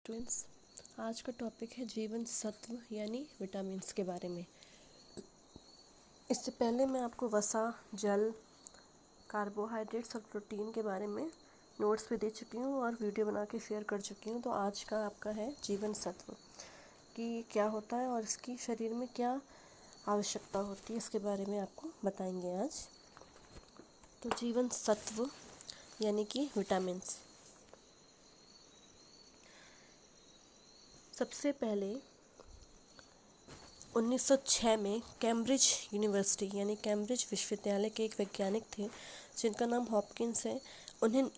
Students, आज का topic है जीवन सत्व यानी विटामिन्स के बारे में। इससे पहले मैं आपको वसा, जल, कार्बोहाइड्रेट्स और प्रोटीन के बारे में नोट्स भी दे चुकी हूँ और वीडियो बना के शेयर कर चुकी हूँ। तो आज का आपका है जीवन सत्व कि क्या होता है और इसकी शरीर में क्या आवश्यकता होती है, इसके बारे में आपको बताएंगे आज। तो जीवन सत्व यानी कि विटामिन्स। सबसे पहले 1906 में कैम्ब्रिज यूनिवर्सिटी यानी कैम्ब्रिज विश्वविद्यालय के एक वैज्ञानिक थे जिनका नाम हॉपकिंस है। उन्हें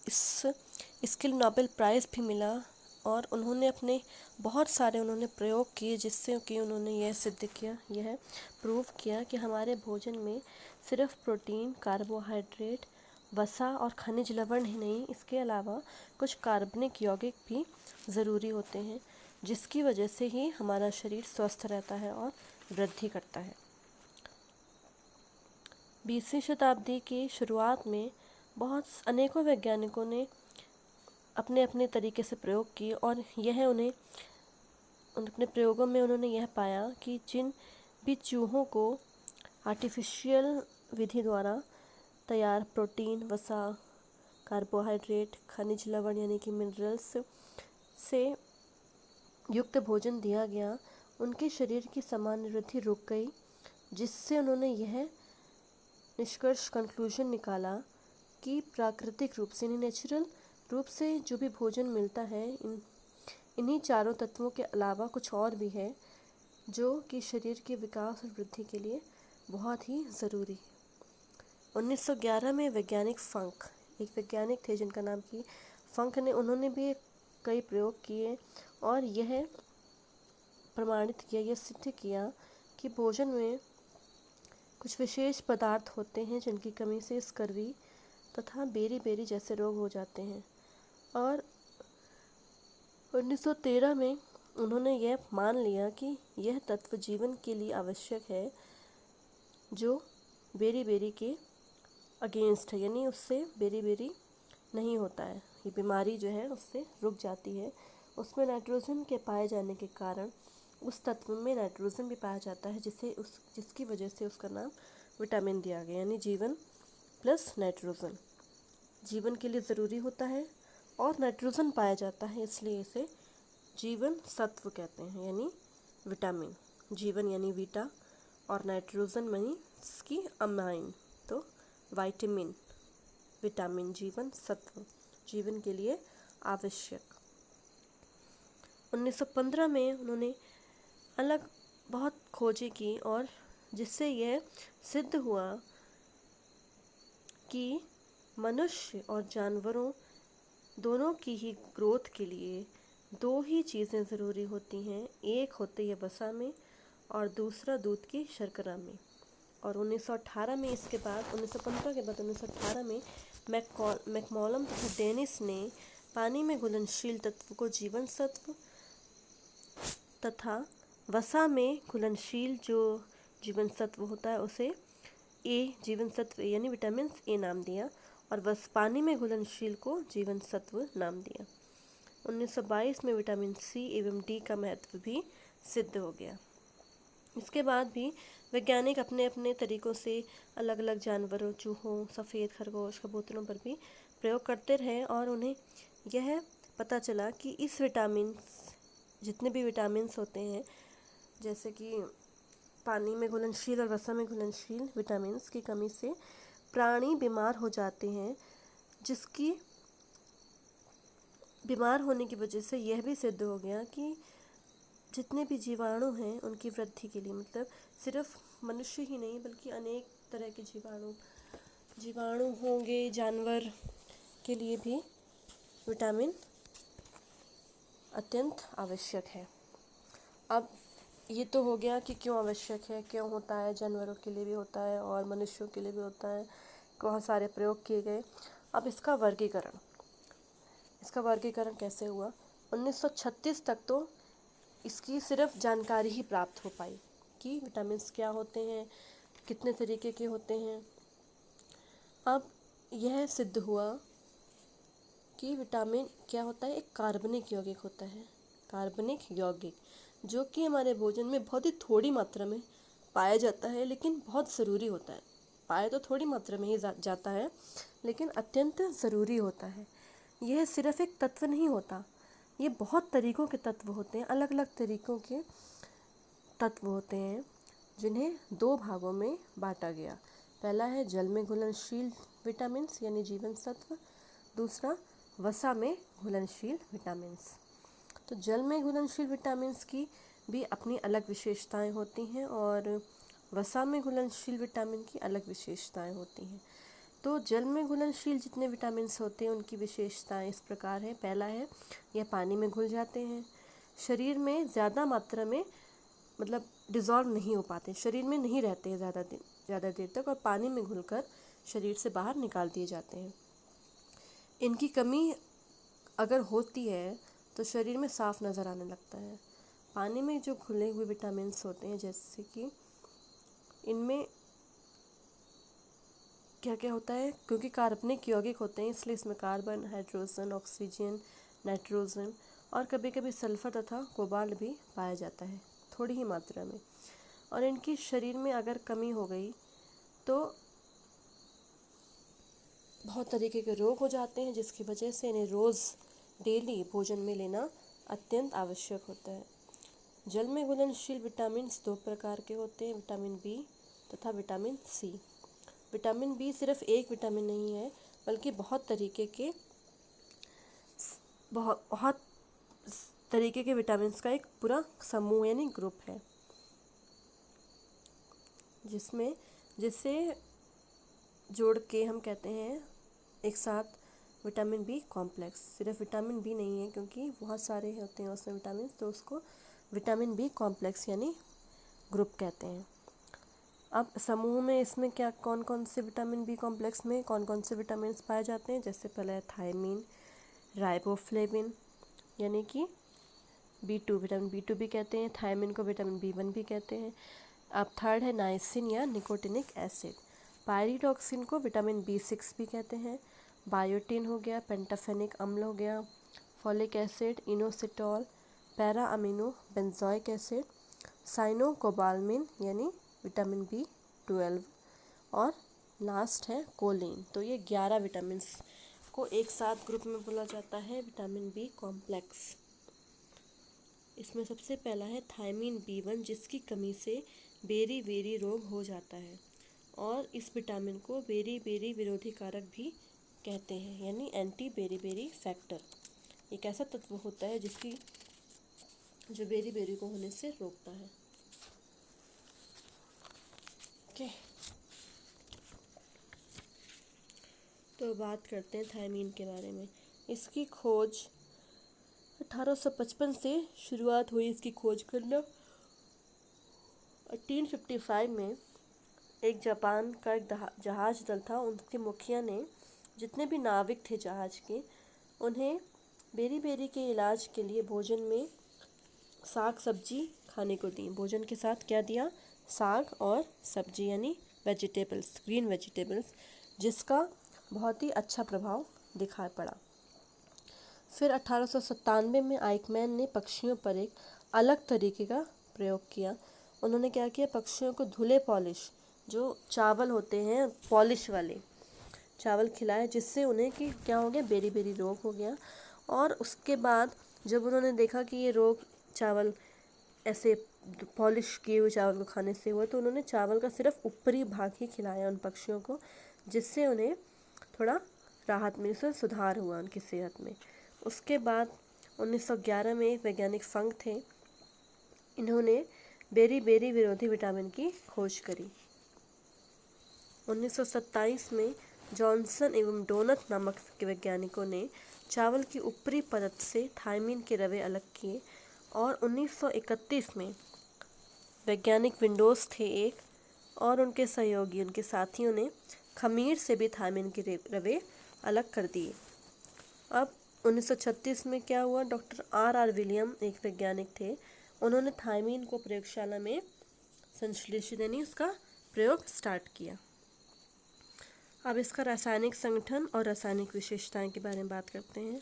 इसके लिए नोबेल प्राइज़ भी मिला और उन्होंने अपने बहुत सारे प्रयोग किए जिससे कि उन्होंने यह सिद्ध किया, यह प्रूव किया कि हमारे भोजन में सिर्फ प्रोटीन, कार्बोहाइड्रेट, वसा और खनिज लवण ही नहीं, इसके अलावा कुछ कार्बनिक यौगिक भी ज़रूरी होते हैं, जिसकी वजह से ही हमारा शरीर स्वस्थ रहता है और वृद्धि करता है। 20वीं शताब्दी की शुरुआत में अनेकों वैज्ञानिकों ने अपने अपने तरीके से प्रयोग किए और यह अपने प्रयोगों में उन्होंने यह पाया कि जिन भी चूहों को आर्टिफिशियल विधि द्वारा तैयार प्रोटीन, वसा, कार्बोहाइड्रेट, खनिज लवण यानी कि मिनरल्स से युक्त भोजन दिया गया, उनके शरीर की सामान्य वृद्धि रुक गई, जिससे उन्होंने यह निष्कर्ष कंक्लूजन निकाला कि प्राकृतिक रूप से नेचुरल रूप से जो भी भोजन मिलता है इन्हीं चारों तत्वों के अलावा कुछ और भी है जो कि शरीर के विकास और वृद्धि के लिए बहुत ही ज़रूरी है। 1911 में एक वैज्ञानिक थे जिनका नाम कि फंक ने, उन्होंने भी कई प्रयोग किए और यह प्रमाणित किया, यह सिद्ध किया कि भोजन में कुछ विशेष पदार्थ होते हैं जिनकी कमी से स्कर्वी तथा बेरी जैसे रोग हो जाते हैं। और 1913 में उन्होंने यह मान लिया कि यह तत्व जीवन के लिए आवश्यक है जो बेरी के अगेंस्ट है, यानी उससे बेरी नहीं होता है, ये बीमारी जो है उससे रुक जाती है। उसमें नाइट्रोजन के पाए जाने के कारण उस तत्व में नाइट्रोजन भी पाया जाता है जिसकी वजह से उसका नाम विटामिन दिया गया, यानी जीवन प्लस नाइट्रोजन जीवन के लिए ज़रूरी होता है और नाइट्रोजन पाया जाता है, इसलिए इसे जीवन सत्व कहते हैं, यानी विटामिन। जीवन यानी वीटा और नाइट्रोजन यानी इसकी अमाइन, तो विटामिन, जीवन सत्व, जीवन के लिए आवश्यक। 1915 में उन्होंने बहुत खोजें की और जिससे यह सिद्ध हुआ कि मनुष्य और जानवरों दोनों की ही ग्रोथ के लिए दो ही चीज़ें ज़रूरी होती हैं, एक होती है वसा में और दूसरा दूध की शर्करा में। और 1918 में 1915 के बाद 1918 में मैकमोलम तथा डेनिस ने पानी में घुलनशील तत्व को जीवन सत्व तथा वसा में घुलनशील जो जीवन सत्व होता है उसे जीवन सत्व यानी विटामिन ए नाम दिया और पानी में घुलनशील को जीवन सत्व नाम दिया। 1922 में विटामिन सी एवं डी का महत्व भी सिद्ध हो गया। इसके बाद भी वैज्ञानिक अपने अपने तरीक़ों से अलग अलग जानवरों, चूहों, सफ़ेद खरगोश, कबूतरों पर भी प्रयोग करते रहे और उन्हें यह पता चला कि इस जितने भी विटामिन्स होते हैं, जैसे कि पानी में घुलनशील और वसा में घुलनशील विटामिन्स की कमी से प्राणी बीमार हो जाते हैं, जिसकी बीमार होने की वजह से यह भी सिद्ध हो गया कि जितने भी जीवाणु हैं उनकी वृद्धि के लिए, मतलब सिर्फ मनुष्य ही नहीं बल्कि अनेक तरह के जीवाणु होंगे, जानवर के लिए भी विटामिन अत्यंत आवश्यक है। अब ये तो हो गया कि क्यों आवश्यक है, क्यों होता है, जानवरों के लिए भी होता है और मनुष्यों के लिए भी होता है, बहुत सारे प्रयोग किए गए। अब इसका वर्गीकरण कैसे हुआ? 1936 तक तो इसकी सिर्फ जानकारी ही प्राप्त हो पाई कि विटामिन्स क्या होते हैं, कितने तरीके के होते हैं। अब यह सिद्ध हुआ कि विटामिन क्या होता है, एक कार्बनिक यौगिक होता है, कार्बनिक यौगिक, जो कि हमारे भोजन में बहुत ही थोड़ी मात्रा में पाया जाता है लेकिन बहुत ज़रूरी होता है। पाया तो थोड़ी मात्रा में ही जाता है लेकिन अत्यंत ज़रूरी होता है। यह सिर्फ एक तत्व नहीं होता, ये बहुत तरीक़ों के तत्व होते हैं, अलग अलग तरीक़ों के तत्व होते हैं जिन्हें दो भागों में बांटा गया। पहला है जल में घुलनशील विटामिन्स यानी जीवन सत्व, दूसरा वसा में घुलनशील विटामिन्स। तो जल में घुलनशील विटामिन्स की भी अपनी अलग विशेषताएं होती हैं और वसा में घुलनशील विटामिन की अलग विशेषताएं होती हैं। तो जल में घुलनशील जितने विटामिन्स होते हैं उनकी विशेषताएं इस प्रकार है। पहला है यह पानी में घुल जाते हैं, शरीर में ज़्यादा मात्रा में मतलब डिज़ोल्व नहीं हो पाते, शरीर में नहीं रहते हैं ज़्यादा देर तक और पानी में घुलकर शरीर से बाहर निकाल दिए जाते हैं। इनकी कमी अगर होती है तो शरीर में साफ नज़र आने लगता है। पानी में जो घुले हुए विटामिन्स होते हैं जैसे कि इनमें क्या क्या होता है, क्योंकि कार्बनिक यौगिक होते हैं इसलिए इसमें कार्बन, हाइड्रोजन, ऑक्सीजन, नाइट्रोजन और कभी कभी सल्फर तथा कोबाल्ट भी पाया जाता है थोड़ी ही मात्रा में। और इनकी शरीर में अगर कमी हो गई तो बहुत तरीके के रोग हो जाते हैं, जिसकी वजह से इन्हें रोज़ डेली भोजन में लेना अत्यंत आवश्यक होता है। जल में घुलनशील विटामिन्स दो प्रकार के होते हैं, विटामिन बी तथा विटामिन सी। विटामिन बी सिर्फ एक विटामिन नहीं है बल्कि बहुत तरीके के विटामिन्स का एक पूरा समूह यानी ग्रुप है, जिससे जोड़ के हम कहते हैं एक साथ विटामिन बी कॉम्प्लेक्स। सिर्फ विटामिन बी नहीं है क्योंकि बहुत सारे होते हैं उसमें विटामिन, तो उसको विटामिन बी कॉम्प्लेक्स यानी ग्रुप कहते हैं। अब समूह में इसमें क्या कौन कौन से विटामिन बी कॉम्प्लेक्स में कौन कौन से विटामिन पाए जाते हैं, जैसे पहला है थायमीन, राइबोफ्लेविन यानी कि B2, विटामिन B2 भी कहते हैं, थायमीन को विटामिन B1 भी कहते हैं। अब थर्ड है नाइसिन या निकोटिनिक एसिड, पायरिडॉक्सिन को विटामिन B6 भी कहते हैं, बायोटिन हो गया, पेंटाफेनिक अम्ल हो गया, folic acid, inositol, para amino benzoic acid, cyanocobalamin यानी विटामिन B12 और लास्ट है कोलिन। तो ये 11 विटामिन्स को एक साथ ग्रुप में बोला जाता है विटामिन बी कॉम्प्लेक्स। इसमें सबसे पहला है थायमीन B1, जिसकी कमी से बेरी बेरी रोग हो जाता है और इस विटामिन को बेरी बेरी विरोधी कारक भी कहते हैं यानी एंटी बेरी बेरी फैक्टर। एक ऐसा तत्व होता है जो बेरी बेरी को होने से रोकता है। ओके, तो बात करते हैं थायमीन के बारे में। इसकी खोज 1855 से शुरुआत हुई इसकी खोज करना। 1855 में एक जापान का एक जहाज दल था, उनके मुखिया ने जितने भी नाविक थे जहाज के, उन्हें बेरी बेरी के इलाज के लिए भोजन में साग सब्जी खाने को दी। भोजन के साथ क्या दिया, साग और सब्जी यानी वेजिटेबल्स, ग्रीन वेजिटेबल्स, जिसका बहुत ही अच्छा प्रभाव दिखाई पड़ा। फिर 1897 में आइकमैन ने पक्षियों पर एक अलग तरीके का प्रयोग किया। उन्होंने क्या किया, पक्षियों को धुले पॉलिश जो चावल होते हैं पॉलिश वाले चावल खिलाए, जिससे उन्हें कि क्या हो गया, बेरी बेरी रोग हो गया। और उसके बाद जब उन्होंने देखा कि ये रोग चावल ऐसे पॉलिश किए हुए चावल को खाने से हुआ, तो उन्होंने चावल का सिर्फ ऊपरी भाग ही खिलाया उन पक्षियों को, जिससे उन्हें थोड़ा राहत मिली, से सुधार हुआ उनकी सेहत में। उसके बाद 1911 में एक वैज्ञानिक फंक थे, इन्होंने बेरी बेरी विरोधी विटामिन की खोज करी। 1927 में जॉनसन एवं डोनत नामक के वैज्ञानिकों ने चावल की ऊपरी परत से थायमीन के रवे अलग किए और 1931 में वैज्ञानिक विंडोज थे एक और उनके सहयोगी, उनके साथियों ने खमीर से भी थायमीन के रवे अलग कर दिए। अब 1936 में क्या हुआ, डॉक्टर R विलियम एक वैज्ञानिक थे, उन्होंने थायमीन को प्रयोगशाला में संश्लेषित यानी उसका प्रयोग स्टार्ट किया। अब इसका रासायनिक संगठन और रासायनिक विशेषताएं के बारे में बात करते हैं।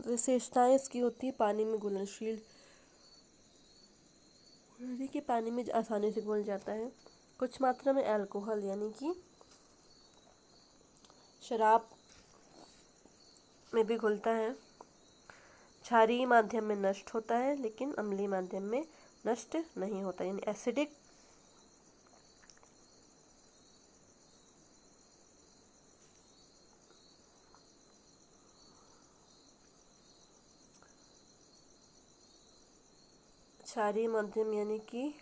विशेषताएं इसकी होती है पानी में घुलनशील, यानी कि पानी में आसानी से घुल जाता है। कुछ मात्रा में अल्कोहल यानी कि शराब में भी घुलता है। क्षारीय माध्यम में नष्ट होता है लेकिन अम्लीय माध्यम में नष्ट नहीं होता, यानी एसिडिक क्षारीय माध्यम यानी कि